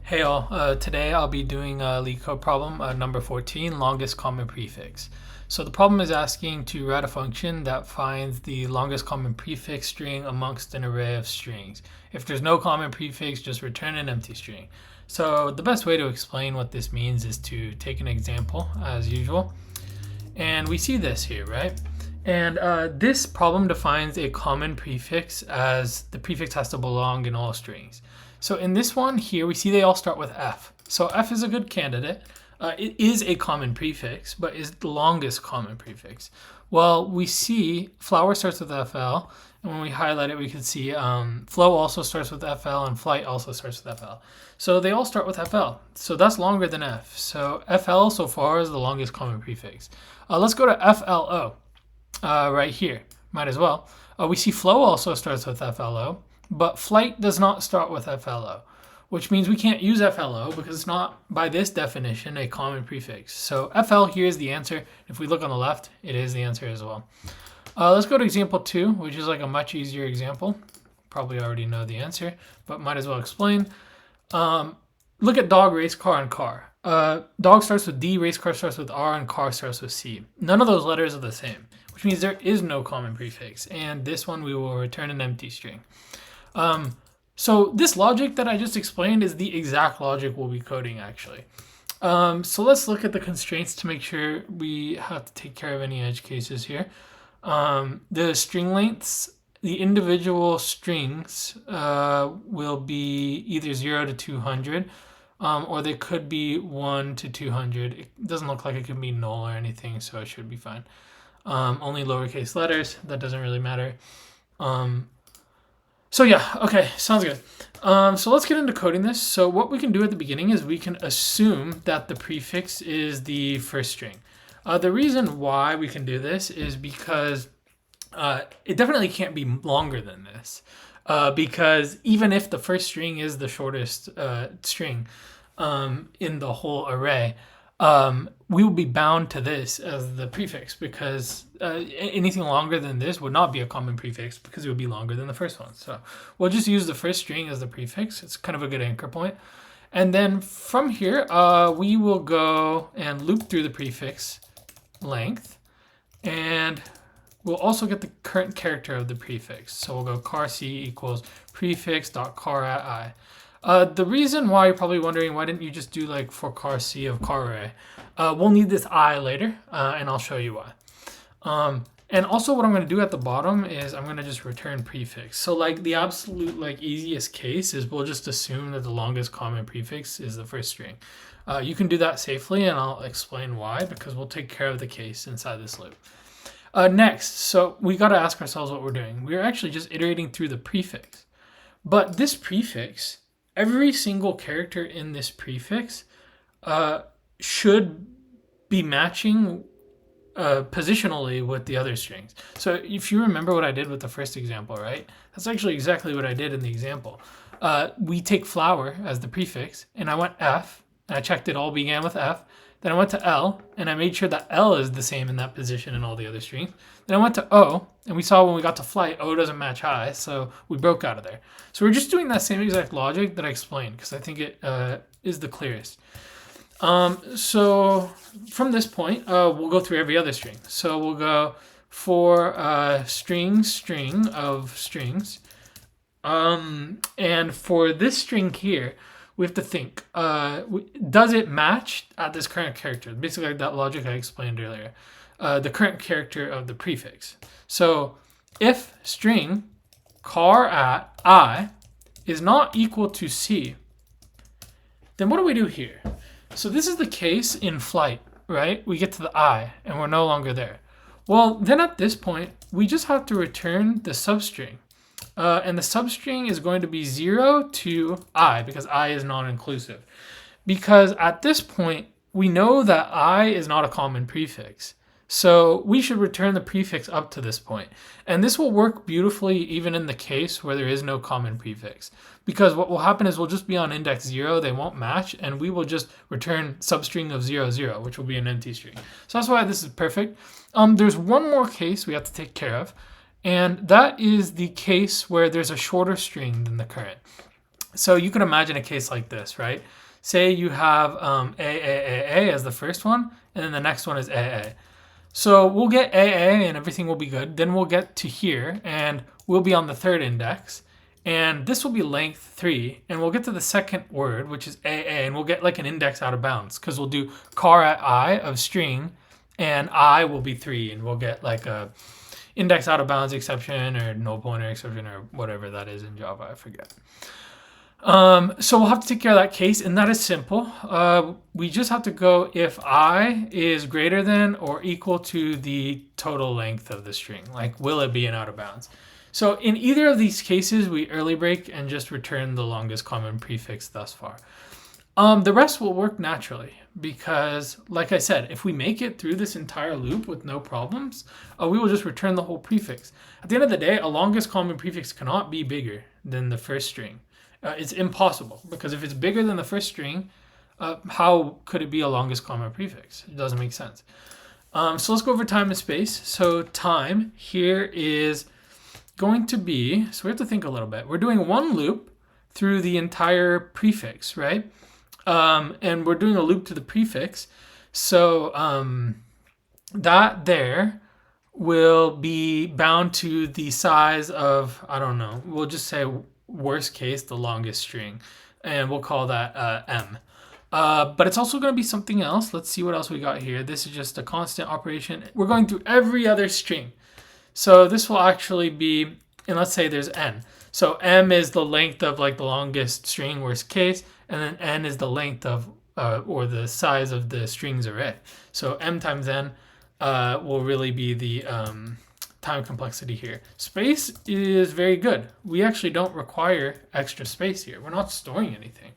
Hey all, today I'll be doing a Leetcode problem number 14, longest common prefix. So the problem is asking to write a function that finds the longest common prefix string amongst an array of strings. If there's no common prefix, just return an empty string. So the best way to explain what this means is to take an example as usual. And we see this here, right? And this problem defines a common prefix as the prefix has to belong in all strings. So in this one here, we see they all start with F. So F is a good candidate. It is a common prefix, but is the longest common prefix. Well, we see flower starts with FL, and when we highlight it, we can see flow also starts with FL, and flight also starts with FL. So they all start with FL. So that's longer than F. So FL so far is the longest common prefix. Let's go to FLO right here. Might as well. We see flow also starts with FLO, but flight does not start with FLO, which means we can't use FLO because it's not, by this definition, a common prefix. So FL here is the answer. If we look on the left, it is the answer as well. Let's go to example 2, which is like a much easier example. Probably already know the answer, but might as well explain. Look at dog, race, car, and car. Dog starts with D, race car starts with R, and car starts with C. None of those letters are the same, which means there is no common prefix. And this one, we will return an empty string. So this logic that I just explained is the exact logic we'll be coding actually. So let's look at the constraints to make sure we have to take care of any edge cases here. The string lengths, the individual strings will be either 0 to 200, or they could be 1 to 200. It doesn't look like it can be null or anything, so it should be fine. Only lowercase letters, that doesn't really matter. So yeah, okay, sounds good. So let's get into coding this. So what we can do at the beginning is we can assume that the prefix is the first string. The reason why we can do this is because it definitely can't be longer than this. Because even if the first string is the shortest string in the whole array, we will be bound to this as the prefix because anything longer than this would not be a common prefix because it would be longer than the first one. So we'll just use the first string as the prefix. It's kind of a good anchor point. And then from here, we will go and loop through the prefix length, and we'll also get the current character of the prefix. So we'll go car C equals prefix.car at I. The reason why you're probably wondering, why didn't you just do like for car C of car array? We'll need this I later, and I'll show you why. And also what I'm going to do at the bottom is I'm going to just return prefix. So like the absolute like easiest case is we'll just assume that the longest common prefix is the first string. You can do that safely, and I'll explain why, because we'll take care of the case inside this loop. Next, so we got to ask ourselves what we're doing. We're actually just iterating through the prefix. But this prefix, every single character in this prefix should be matching positionally with the other strings. So if you remember what I did with the first example, right? That's actually exactly what I did in the example. We take flower as the prefix, and I went F, and I checked it all began with F. Then I went to L, and I made sure that L is the same in that position in all the other strings. Then I went to O, and we saw when we got to flight, O doesn't match I, so we broke out of there. So we're just doing that same exact logic that I explained, because I think it is the clearest. So from this point, we'll go through every other string. So we'll go for string of strings. And for this string here, we have to think, does it match at this current character? Basically like that logic I explained earlier, the current character of the prefix. So if string car at I is not equal to C, then what do we do here? So this is the case in flight, right? We get to the I and we're no longer there. Well, then at this point, we just have to return the substring. And the substring is going to be 0 to I, because I is non-inclusive. Because at this point, we know that I is not a common prefix. So we should return the prefix up to this point. And this will work beautifully even in the case where there is no common prefix. Because what will happen is we'll just be on index 0, they won't match, and we will just return substring of 0, 0, which will be an empty string. So that's why this is perfect. There's one more case we have to take care of. And that is the case where there's a shorter string than the current. So you could imagine a case like this, right? Say you have A as the first one, and then the next one is AA. So we'll get AA and everything will be good. Then we'll get to here and we'll be on the third index. And this will be length 3. And we'll get to the second word, which is AA, and we'll get like an index out of bounds because we'll do car at I of string and I will be 3. And we'll get like a index out of bounds exception or null pointer exception or whatever that is in Java. I forget. So we'll have to take care of that case, and that is simple. We just have to go if I is greater than or equal to the total length of the string. Like, will it be an out of bounds? So in either of these cases, we early break and just return the longest common prefix thus far. The rest will work naturally because, like I said, if we make it through this entire loop with no problems, we will just return the whole prefix. At the end of the day, a longest common prefix cannot be bigger than the first string. It's impossible because if it's bigger than the first string, how could it be a longest common prefix? It doesn't make sense. So let's go over time and space. So time here is going to be, so we have to think a little bit. We're doing one loop through the entire prefix, right? And we're doing a loop to the prefix. So that there will be bound to the size of, I don't know, we'll just say worst case, the longest string, and we'll call that M. But it's also going to be something else. Let's see what else we got here. This is just a constant operation. We're going through every other string. So this will actually be, and let's say there's N. So M is the length of like the longest string, worst case, and then N is the length of, or the size of the string's array. So M times N will really be the time complexity here. Space is very good. We actually don't require extra space here. We're not storing anything.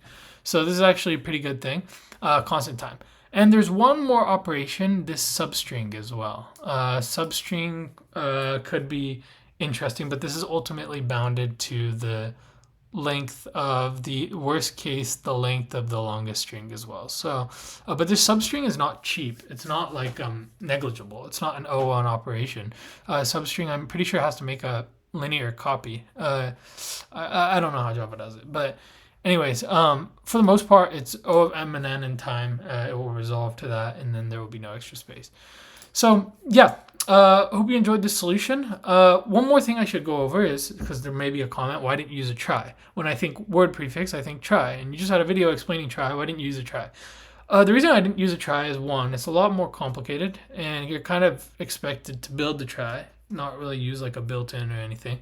So this is actually a pretty good thing, constant time. And there's one more operation, this substring as well. Substring could be interesting, but this is ultimately bounded to the length of the worst case, the length of the longest string as well. So, but this substring is not cheap. It's not like negligible. It's not an O1 operation. Substring, I'm pretty sure, has to make a linear copy. I don't know how Java does it, but anyways, for the most part, it's O of M and N in time. It will resolve to that, and then there will be no extra space. So yeah, hope you enjoyed this solution. One more thing I should go over is, because there may be a comment, why didn't you use a try? When I think word prefix, I think try. And you just had a video explaining try. Why didn't you use a try? The reason I didn't use a try is, one, it's a lot more complicated, and you're kind of expected to build the try, not really use like a built-in or anything.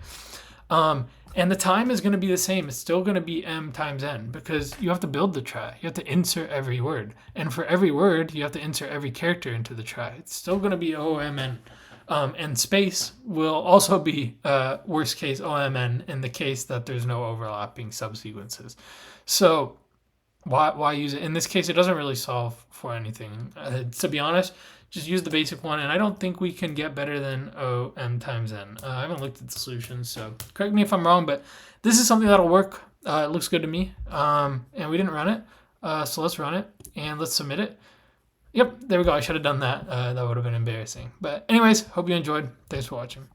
And the time is going to be the same. It's still going to be M times N because you have to build the try. You have to insert every word. And for every word, you have to insert every character into the try. It's still going to be OMN. And space will also be worst case OMN in the case that there's no overlapping subsequences. So why use it? In this case, it doesn't really solve for anything. To be honest, just use the basic one, and I don't think we can get better than OM times N. I haven't looked at the solutions, so correct me if I'm wrong, but this is something that'll work. It looks good to me, and we didn't run it, so let's run it, and let's submit it. Yep, there we go. I should have done that. That would have been embarrassing. But anyways, hope you enjoyed. Thanks for watching.